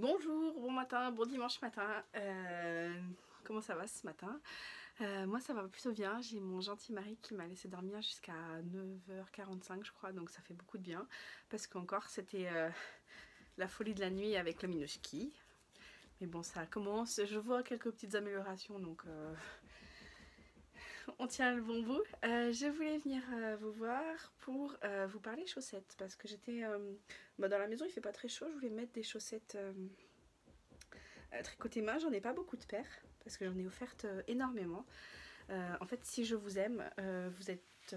Bonjour, bon matin, bon dimanche matin. Comment ça va ce matin? Moi ça va plutôt bien, j'ai mon gentil mari qui m'a laissé dormir jusqu'à 9h45 je crois, donc ça fait beaucoup de bien. Parce qu'encore c'était la folie de la nuit avec le Minoshki. Mais bon, ça commence, je vois quelques petites améliorations, donc on tient le bon bout. Je voulais venir vous voir pour vous parler chaussettes, parce que j'étais dans la maison, il fait pas très chaud, je voulais mettre des chaussettes tricotées main. J'en ai pas beaucoup de paires, parce que j'en ai offertes énormément. En fait, si je vous aime, vous êtes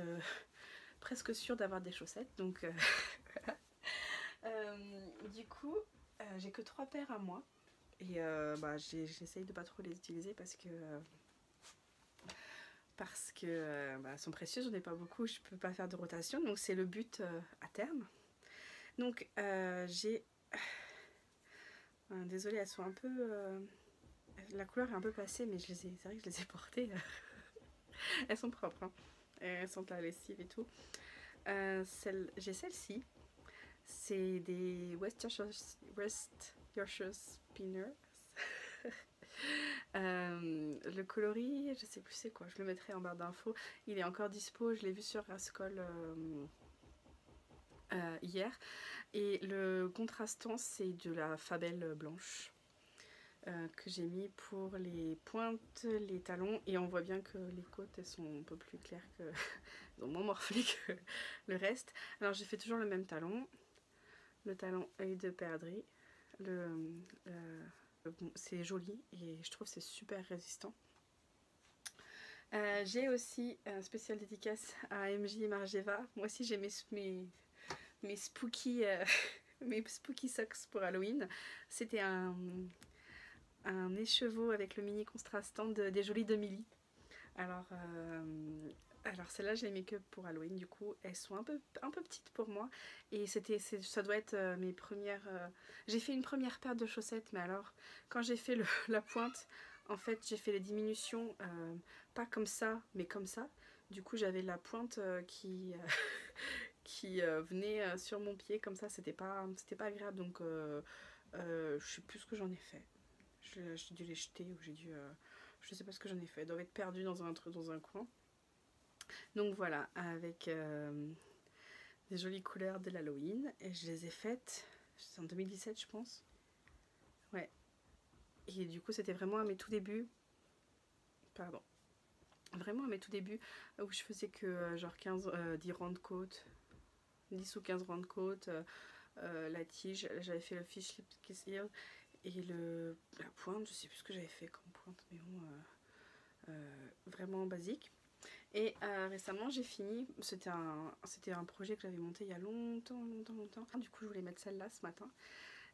presque sûr d'avoir des chaussettes, donc voilà. Du coup, j'ai que 3 paires à moi, et j'essaye de pas trop les utiliser parce que elles sont précieuses, j'en ai pas beaucoup, je peux pas faire de rotation, donc c'est le but à terme. Donc j'ai... désolée, elles sont un peu... la couleur est un peu passée, mais c'est vrai que je les ai portées. Elles sont propres, hein. Elles sont à la lessive et tout. J'ai celle-ci. C'est des West Yorkshire Spinners. Le coloris, je sais plus c'est quoi, je le mettrai en barre d'infos. Il est encore dispo, je l'ai vu sur Rascol hier. Et le contrastant, c'est de la Fabelle blanche que j'ai mis pour les pointes, les talons. Et on voit bien que les côtes, elles sont un peu plus claires que... elles ont moins morflé que le reste. Alors j'ai fait toujours le même talon. Le talon œil de perdrix. C'est joli et je trouve c'est super résistant. J'ai aussi un spécial dédicace à MJ et Margeva. Moi aussi j'ai mes spooky mes spooky socks pour Halloween. C'était un écheveau avec le mini contrastant des Jolies de Milly. Alors celles-là je les mets que pour Halloween, du coup elles sont un peu petites pour moi, et ça doit être mes premières... J'ai fait une première paire de chaussettes, mais alors quand j'ai fait la pointe, en fait j'ai fait les diminutions pas comme ça mais comme ça, du coup j'avais la pointe qui venait sur mon pied comme ça, c'était pas agréable, donc je sais plus ce que j'en ai fait. J'ai dû les jeter, ou j'ai dû... je sais pas ce que j'en ai fait, elles doivent être perdues dans un coin. Donc voilà, avec des jolies couleurs de l'Halloween. Et je les ai faites, c'est en 2017 je pense. Ouais. Et du coup c'était vraiment à mes tout débuts. Pardon. Vraiment à mes tout débuts, où je faisais que genre 10 rangs de côte. 10 ou 15 rangs de côte. La tige, j'avais fait le fish lip kiss heel. Et la pointe, je sais plus ce que j'avais fait comme pointe, mais bon, vraiment basique. Et récemment j'ai fini, c'était un projet que j'avais monté il y a longtemps. Du coup je voulais mettre celle-là ce matin.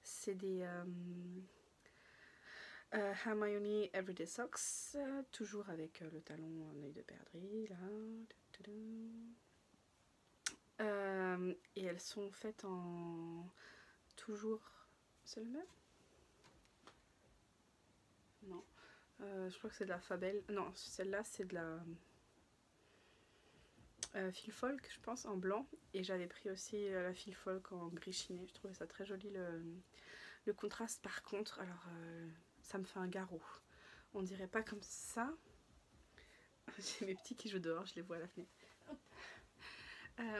C'est des Hermione Everyday Socks, toujours avec le talon en œil de perdrix là. Et elles sont faites en... toujours... C'est le même? Non. Je crois que c'est de la Fabelle. Non, celle-là c'est de la... fil folk je pense, en blanc, et j'avais pris aussi la fil folk en gris chiné. Je trouvais ça très joli le contraste. Par contre, alors ça me fait un garrot, on dirait pas comme ça. J'ai mes petits qui jouent dehors, je les vois à la fenêtre.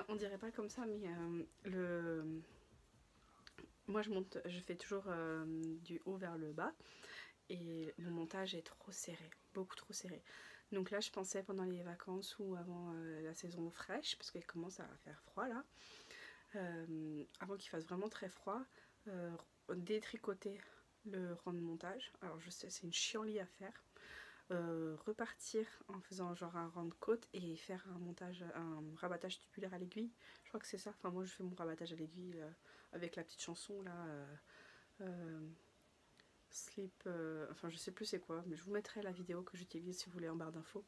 On dirait pas comme ça, mais moi je fais toujours du haut vers le bas, et le montage est trop serré, beaucoup trop serré. Donc là je pensais pendant les vacances ou avant la saison fraîche, parce qu'il commence à faire froid là, avant qu'il fasse vraiment très froid, détricoter le rang de montage. Alors je sais, c'est une chienlit à faire. Repartir en faisant genre un rang de côte et faire un rabattage tubulaire à l'aiguille. Je crois que c'est ça. Enfin moi je fais mon rabattage à l'aiguille avec la petite chanson là. Slip, enfin je sais plus c'est quoi, mais je vous mettrai la vidéo que j'utilise si vous voulez en barre d'infos,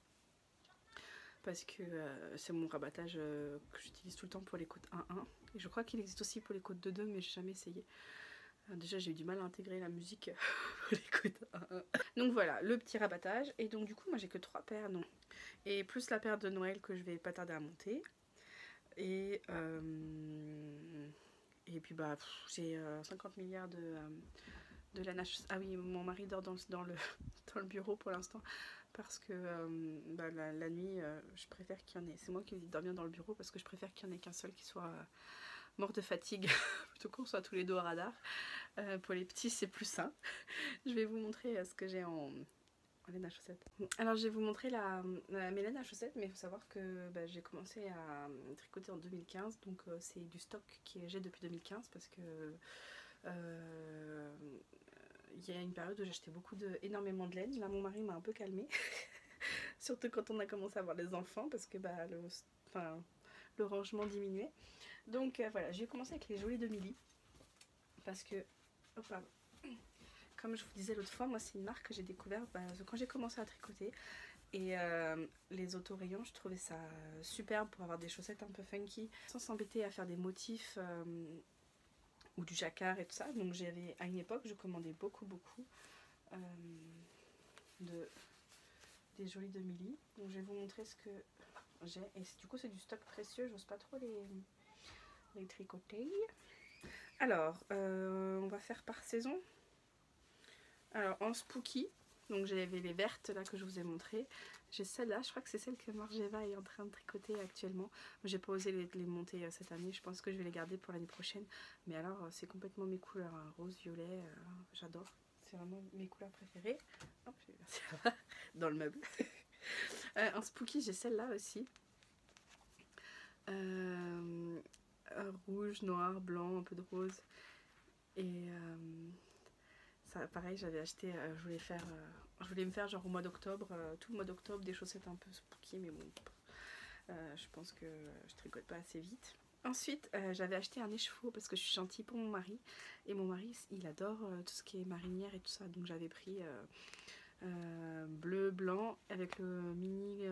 parce que c'est mon rabattage que j'utilise tout le temps pour les côtes 1-1, et je crois qu'il existe aussi pour les côtes 2-2, mais j'ai jamais essayé. Déjà j'ai eu du mal à intégrer la musique pour les côtes 1-1. Donc voilà, le petit rabattage, et donc du coup moi j'ai que 3 paires, non, et plus la paire de Noël que je vais pas tarder à monter, et puis bah j'ai 50 milliards de laine à chaussettes. Ah oui, mon mari dort dans le bureau pour l'instant parce que bah, la nuit, je préfère qu'il y en ait. C'est moi qui dors bien dans le bureau parce que je préfère qu'il n'y en ait qu'un seul qui soit mort de fatigue plutôt qu'on soit tous les deux au radar. Pour les petits, c'est plus sain. Je vais vous montrer ce que j'ai en laine à chaussettes. Alors je vais vous montrer mes laines à chaussettes, mais il faut savoir que bah, j'ai commencé à tricoter en 2015, donc c'est du stock que j'ai depuis 2015 parce que il y a une période où j'achetais énormément de laine. Là mon mari m'a un peu calmée, surtout quand on a commencé à avoir les enfants parce que bah, le rangement diminuait. Donc voilà, j'ai commencé avec les Jolis de Milly parce que, oh pardon, comme je vous disais l'autre fois, moi c'est une marque que j'ai découverte quand j'ai commencé à tricoter. Et les autorayons, je trouvais ça superbe pour avoir des chaussettes un peu funky, sans s'embêter à faire des motifs ou du jacquard et tout ça. Donc j'avais, à une époque, je commandais beaucoup des Jolis de Milly. Donc je vais vous montrer ce que j'ai. Et du coup c'est du stock précieux, j'ose pas trop les tricoter. Alors, on va faire par saison. Alors en spooky, donc j'avais les vertes là que je vous ai montré. J'ai celle-là, je crois que c'est celle que Margeva est en train de tricoter actuellement. J'ai pas osé les monter cette année, je pense que je vais les garder pour l'année prochaine. Mais alors c'est complètement mes couleurs, hein. Rose, violet, j'adore. C'est vraiment mes couleurs préférées. Hop, je vais verser là-bas, dans le meuble. En spooky, j'ai celle-là aussi. Rouge, noir, blanc, un peu de rose. Et ça, pareil, j'avais acheté, je voulais me faire genre au mois d'octobre, tout le mois d'octobre, des chaussettes un peu spooky, mais bon, je pense que je tricote pas assez vite. Ensuite, j'avais acheté un écheveau parce que je suis gentille pour mon mari. Et mon mari, il adore tout ce qui est marinière et tout ça. Donc j'avais pris bleu, blanc avec le mini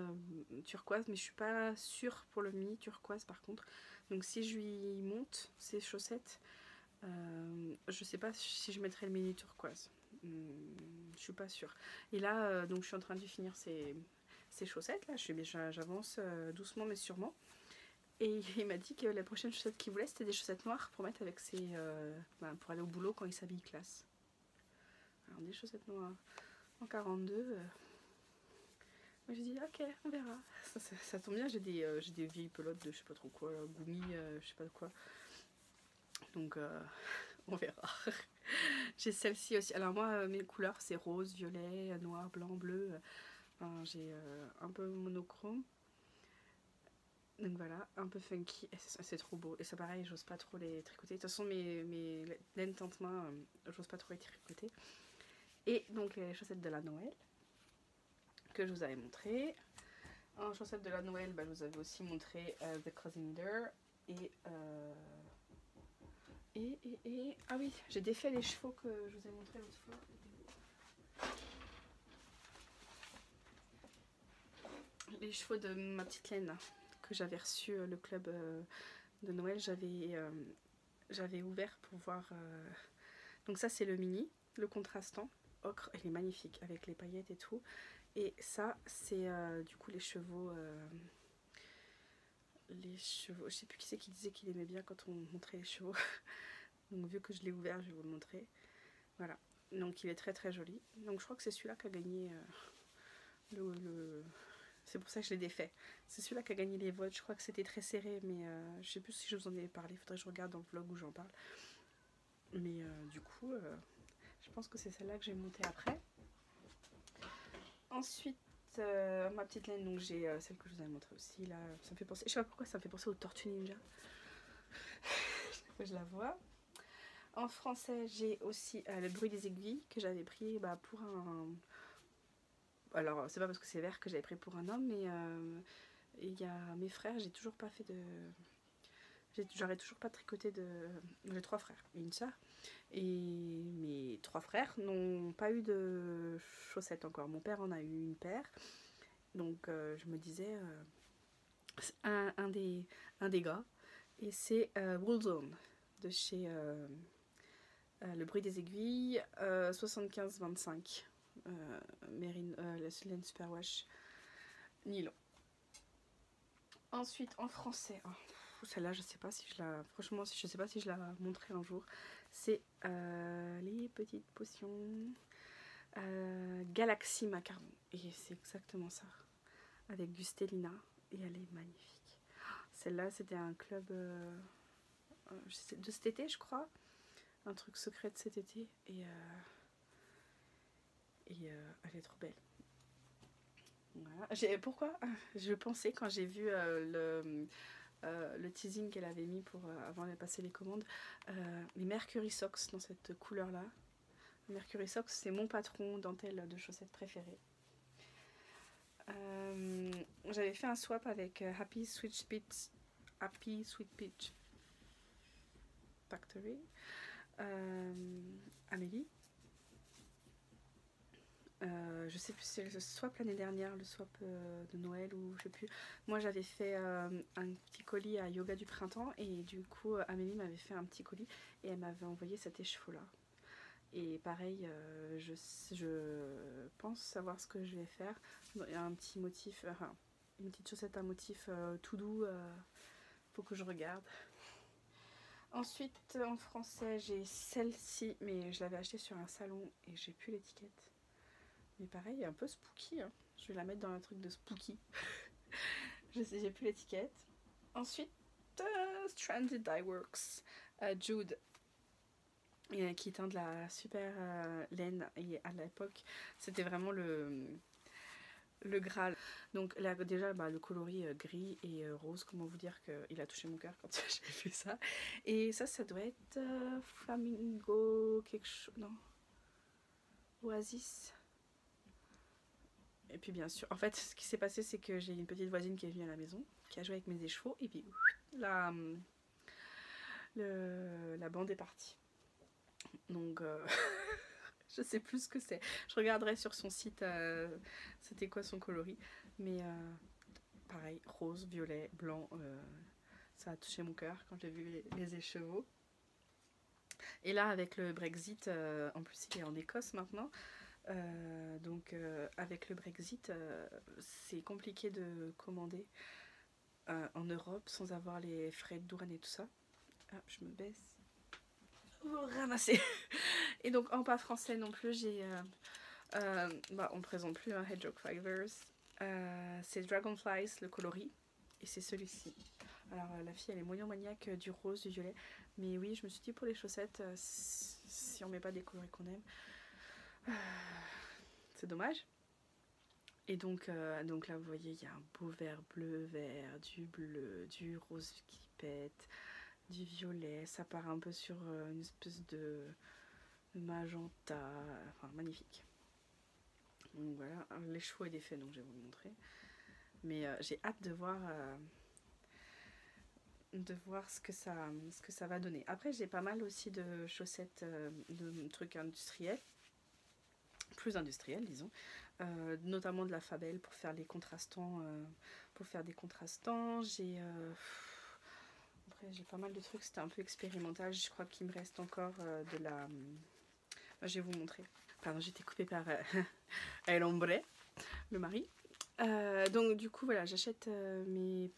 turquoise. Mais je suis pas sûre pour le mini turquoise par contre. Donc si je lui monte ces chaussettes, je sais pas si je mettrai le mini turquoise. Je suis pas sûre. Et là, donc je suis en train de finir ces chaussettes. Là, j'avance doucement mais sûrement. Et il m'a dit que la prochaine chaussette qu'il voulait, c'était des chaussettes noires pour mettre avec pour aller au boulot quand il s'habille classe. Alors des chaussettes noires en 42. Moi j'ai dit ok, on verra. Ça tombe bien, j'ai des vieilles pelotes de je sais pas trop quoi, Gumi, je sais pas de quoi. Donc on verra. J'ai celle-ci aussi. Alors moi mes couleurs c'est rose, violet, noir, blanc, bleu. J'ai un peu monochrome. Donc voilà, un peu funky, c'est trop beau. Et ça pareil, j'ose pas trop les tricoter. De toute façon mes laines tente-main, j'ose pas trop les tricoter. Et donc les chaussettes de la Noël, que je vous avais montré. En chaussettes de la Noël, je vous avais aussi montré The Cosinder. Et ah oui, j'ai défait les chevaux que je vous ai montré l'autre fois. Les chevaux de ma petite laine que j'avais reçu le club de Noël, j'avais ouvert pour voir. Donc ça c'est le mini, le contrastant ocre, il est magnifique avec les paillettes et tout. Et ça c'est du coup les chevaux. Je sais plus qui c'est qui disait qu'il aimait bien quand on montrait les chevaux. Donc vu que je l'ai ouvert, je vais vous le montrer. Voilà. Donc il est très très joli. Donc je crois que c'est celui-là qui a gagné C'est pour ça que je l'ai défait. C'est celui-là qui a gagné les votes. Je crois que c'était très serré, mais je sais plus si je vous en ai parlé. Il faudrait que je regarde dans le vlog où j'en parle. Mais du coup, je pense que c'est celle-là que j'ai montée après. Ensuite, ma petite laine, donc j'ai celle que je vous avais montrée aussi. Là, ça me fait penser. Je sais pas pourquoi ça me fait penser aux Tortues Ninja. Je la vois. En français, j'ai aussi Le bruit des aiguilles que j'avais pris pour un. Alors, c'est pas parce que c'est vert que j'avais pris pour un homme, mais il y a mes frères, j'ai toujours pas fait de. J'aurais toujours pas tricoté de. J'ai 3 frères et une soeur. Et mes 3 frères n'ont pas eu de chaussettes encore. Mon père en a eu une paire. Donc, je me disais. Un des gars. Et c'est Woolzone de chez Le bruit des aiguilles 75-25. Mérine, la laine superwash nylon. Ensuite en français, coup, celle-là, je sais pas si je la... Franchement, je sais pas si je la montrerai un jour. C'est les petites potions Galaxy Macaron. Et c'est exactement ça. Avec du Stellina. Et elle est magnifique. Celle-là, c'était un club de cet été, je crois. Un truc secret de cet été. Et elle est trop belle. Voilà. Pourquoi je pensais quand j'ai vu le teasing qu'elle avait mis pour avant de passer les commandes, les Mercury Socks dans cette couleur là. Mercury Socks, c'est mon patron dentelle de chaussettes préféré. J'avais fait un swap avec Happy Sweet Peach Factory, Amélie. Je sais plus si c'est le swap l'année dernière, le swap de Noël ou je sais plus. Moi j'avais fait un petit colis à Yoga du Printemps et du coup Amélie m'avait fait un petit colis et elle m'avait envoyé cet écheveau là. Et pareil, je pense savoir ce que je vais faire. Il y a un petit motif, une petite chaussette à motif tout doux, faut que je regarde. Ensuite en français j'ai celle-ci mais je l'avais achetée sur un salon et j'ai plus l'étiquette. Mais pareil, un peu spooky. Hein. Je vais la mettre dans un truc de spooky. Je sais, j'ai plus l'étiquette. Ensuite, Stranded Dye Works, Jude, qui teint de la super laine. Et à l'époque, c'était vraiment le Graal. Donc là, déjà, le coloris gris et rose, comment vous dire qu'il a touché mon cœur quand j'ai fait ça. Et ça doit être Flamingo, quelque chose. Non. Oasis. Et puis bien sûr, en fait ce qui s'est passé c'est que j'ai une petite voisine qui est venue à la maison, qui a joué avec mes écheveaux et puis la bande est partie. Donc je sais plus ce que c'est. Je regarderai sur son site c'était quoi son coloris. Mais pareil, rose, violet, blanc, ça a touché mon cœur quand j'ai vu les écheveaux. Et là avec le Brexit, en plus il est en Écosse maintenant. Donc avec le Brexit c'est compliqué de commander en Europe sans avoir les frais de douane et tout ça. Ah, je me baisse pour ramasser. Et donc en pas français non plus j'ai on ne présente plus un Hedgehog Fibers, c'est Dragonflies le coloris et c'est celui-ci. Alors la fille elle est moyen maniaque du rose, du violet, mais oui je me suis dit pour les chaussettes si on met pas des coloris qu'on aime c'est dommage. Et donc là vous voyez il y a un beau vert bleu vert, du bleu, du rose qui pète, du violet, ça part un peu sur une espèce de magenta, enfin magnifique. Donc voilà, les chevaux est fait donc je vais vous le montrer. Mais j'ai hâte de voir ce que ça va donner. Après j'ai pas mal aussi de chaussettes, de trucs industriels. Plus industriel disons, notamment de la Fabel pour faire les contrastants, j'ai après j'ai pas mal de trucs, c'était un peu expérimental, je crois qu'il me reste encore de la je vais vous montrer, pardon j'étais coupée par El Hombre, le mari. Donc du coup voilà j'achète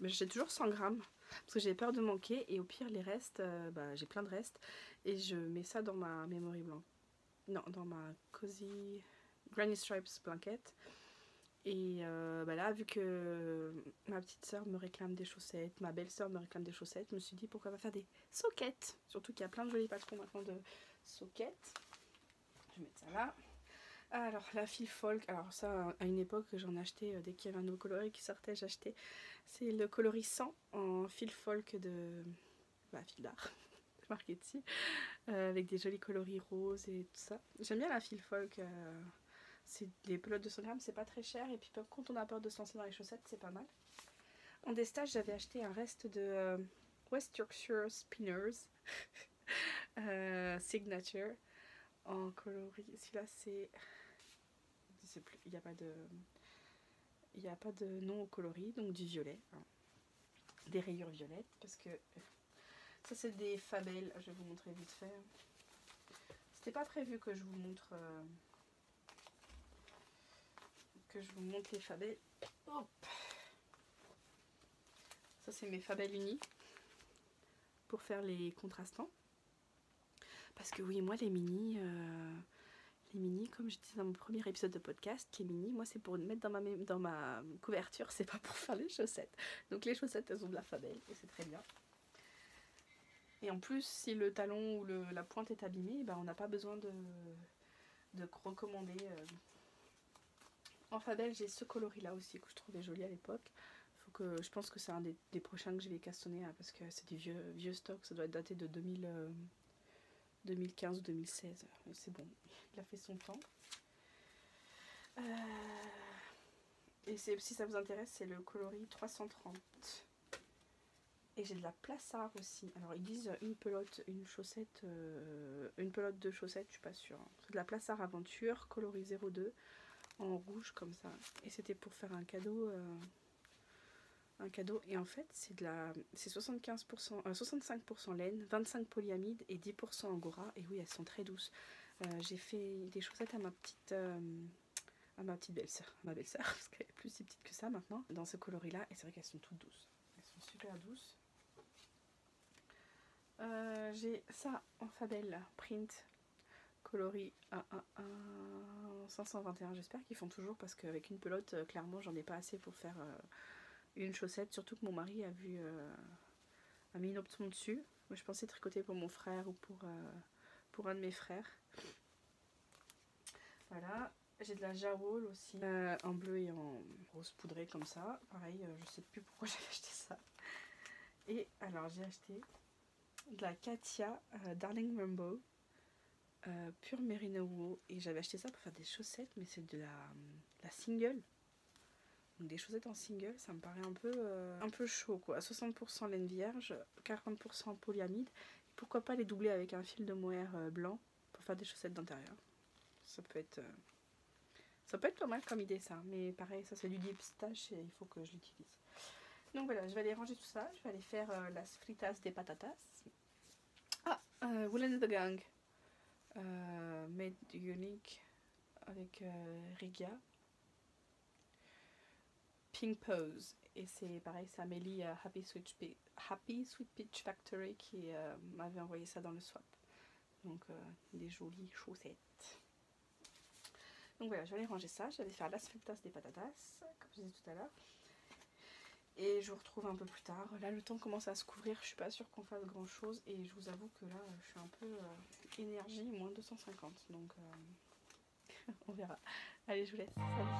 j'achète toujours 100 grammes parce que j'ai peur de manquer et au pire les restes, j'ai plein de restes et je mets ça dans ma memory blanc. Non, dans ma Cozy Granny Stripes blanket. Et là, vu que ma petite soeur me réclame des chaussettes, ma belle-soeur me réclame des chaussettes, je me suis dit pourquoi pas faire des soquettes. Surtout qu'il y a plein de jolis patrons maintenant de soquettes. Je vais mettre ça là. Alors, la fil folk. Alors ça, à une époque, j'en achetais dès qu'il y avait un nouveau coloris qui sortait, j'achetais. C'est le coloris 100 en fil folk de fil d'art. Marqué dessus, avec des jolis coloris roses et tout ça. J'aime bien la fil folk, c'est des pelotes de 100 grammes, c'est pas très cher et puis quand on a peur de se lancer dans les chaussettes, c'est pas mal. En destage, j'avais acheté un reste de West Yorkshire Spinners Signature en coloris. Celui-là, c'est. Je sais plus, il n'y a pas de nom au coloris, donc du violet. Hein. Des rayures violettes parce que. Ça c'est des Fabel, je vais vous montrer vite fait. C'était pas prévu que je vous montre les Fabel. Hop. Ça c'est mes Fabel unis. pour faire les contrastants. Parce que oui, moi les mini, comme je disais dans mon premier épisode de podcast, qui est mini, moi c'est pour mettre dans ma couverture, c'est pas pour faire les chaussettes. Donc les chaussettes, elles ont de la Fabel et c'est très bien. Et en plus, si le talon ou la pointe est abîmée, on n'a pas besoin de recommander. En Fabel, j'ai ce coloris là aussi que je trouvais joli à l'époque. Je pense que c'est un des prochains que je vais castonner parce que c'est du vieux stock, ça doit être daté de 2015 ou 2016. C'est bon, il a fait son temps. Et si ça vous intéresse, c'est le coloris 330. Et j'ai de la Plassard aussi. Alors ils disent une pelote, une pelote de chaussettes, je suis pas sûre. C'est de la Plassard Aventure, coloris 02, en rouge comme ça. Et c'était pour faire un cadeau. Et en fait c'est 65% laine, 25 polyamide et 10% angora. Et oui, elles sont très douces. J'ai fait des chaussettes à ma petite belle-sœur, parce qu'elle est plus si petite que ça maintenant, dans ce coloris là, et c'est vrai qu'elles sont toutes douces. Elles sont super douces. J'ai ça en Fabel print coloris 521. J'espère qu'ils font toujours, parce qu'avec une pelote, clairement j'en ai pas assez pour faire une chaussette, surtout que mon mari a mis une option dessus. Moi je pensais tricoter pour mon frère ou pour un de mes frères. Voilà. J'ai de la Jawol aussi, en bleu et en rose poudré comme ça. Pareil, je sais plus pourquoi j'avais acheté ça. Et alors j'ai acheté de la Katia Darling Rainbow pure merino wool, et j'avais acheté ça pour faire des chaussettes, mais c'est de la single. Donc des chaussettes en single, ça me paraît un peu chaud quoi. 60% laine vierge, 40% polyamide. Pourquoi pas les doubler avec un fil de mohair blanc pour faire des chaussettes d'intérieur. Ça peut être pas mal comme idée ça, mais pareil, ça c'est du deep stash et il faut que je l'utilise. Donc voilà, je vais aller ranger tout ça, je vais aller faire las fritas de patatas. Wool and the Gang, made unique avec Riga. Pink Pose, et c'est pareil, c'est Amélie Happy Sweet Peach Factory qui m'avait envoyé ça dans le swap. Donc des jolies chaussettes. Donc voilà, je vais aller ranger ça, je vais aller faire las fritas des patatas, comme je disais tout à l'heure. Et je vous retrouve un peu plus tard. Là, le temps commence à se couvrir, je suis pas sûre qu'on fasse grand chose. Et je vous avoue que là, je suis un peu énergie, moins 250. Donc on verra. Allez, je vous laisse. Salut.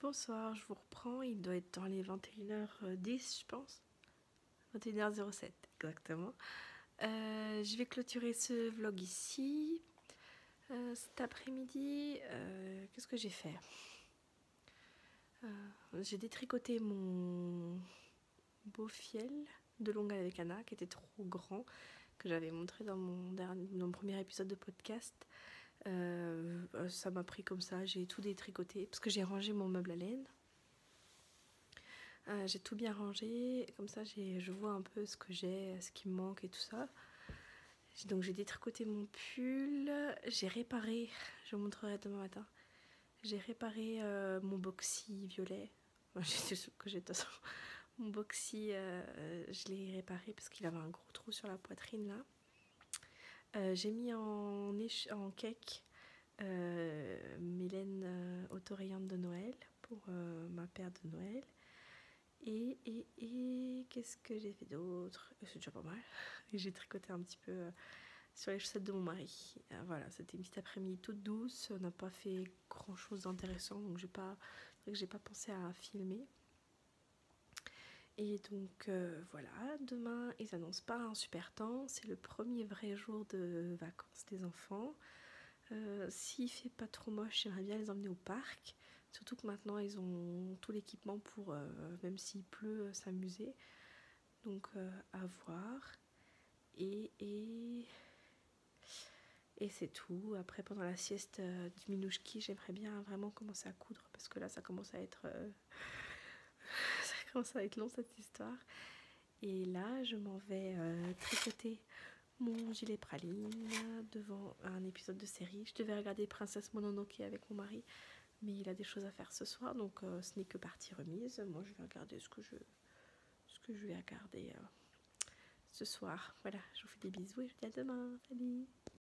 Bonsoir, je vous reprends, il doit être dans les 21h10 je pense, 21h07 exactement. Je vais clôturer ce vlog ici. Cet après-midi, qu'est-ce que j'ai fait? J'ai détricoté mon beau fiel de Longal avec Anna qui était trop grand, que j'avais montré dans mon premier épisode de podcast. Ça m'a pris comme ça, j'ai tout détricoté parce que j'ai rangé mon meuble à laine. J'ai tout bien rangé, comme ça je vois un peu ce que j'ai, ce qui me manque et tout ça. Donc j'ai détricoté mon pull, j'ai réparé, je vous montrerai demain matin, j'ai réparé mon boxy violet. que j'ai de toute façon. Mon boxy, je l'ai réparé parce qu'il avait un gros trou sur la poitrine là. J'ai mis en cake mes laines autorayantes de Noël pour ma paire de Noël. Et qu'est-ce que j'ai fait d'autre? C'est déjà pas mal. Et j'ai tricoté un petit peu sur les chaussettes de mon mari. Voilà, c'était une petite après-midi toute douce. On n'a pas fait grand chose d'intéressant, donc j'ai pas pensé à filmer. Et donc voilà, demain ils annoncent pas un super temps. C'est le premier vrai jour de vacances des enfants. S'il fait pas trop moche, j'aimerais bien les emmener au parc. Surtout que maintenant ils ont tout l'équipement pour, même s'il pleut, s'amuser. Donc à voir. Et c'est tout. Après, pendant la sieste du Minouchki, j'aimerais bien vraiment commencer à coudre. Parce que là, ça commence à être ça commence à être long cette histoire. Et là, je m'en vais tricoter mon gilet praline devant un épisode de série. Je devais regarder Princesse Mononoke avec mon mari, mais il a des choses à faire ce soir, donc ce n'est que partie remise. Moi, je vais regarder ce que je vais regarder ce soir. Voilà, je vous fais des bisous et je vous dis à demain. Salut!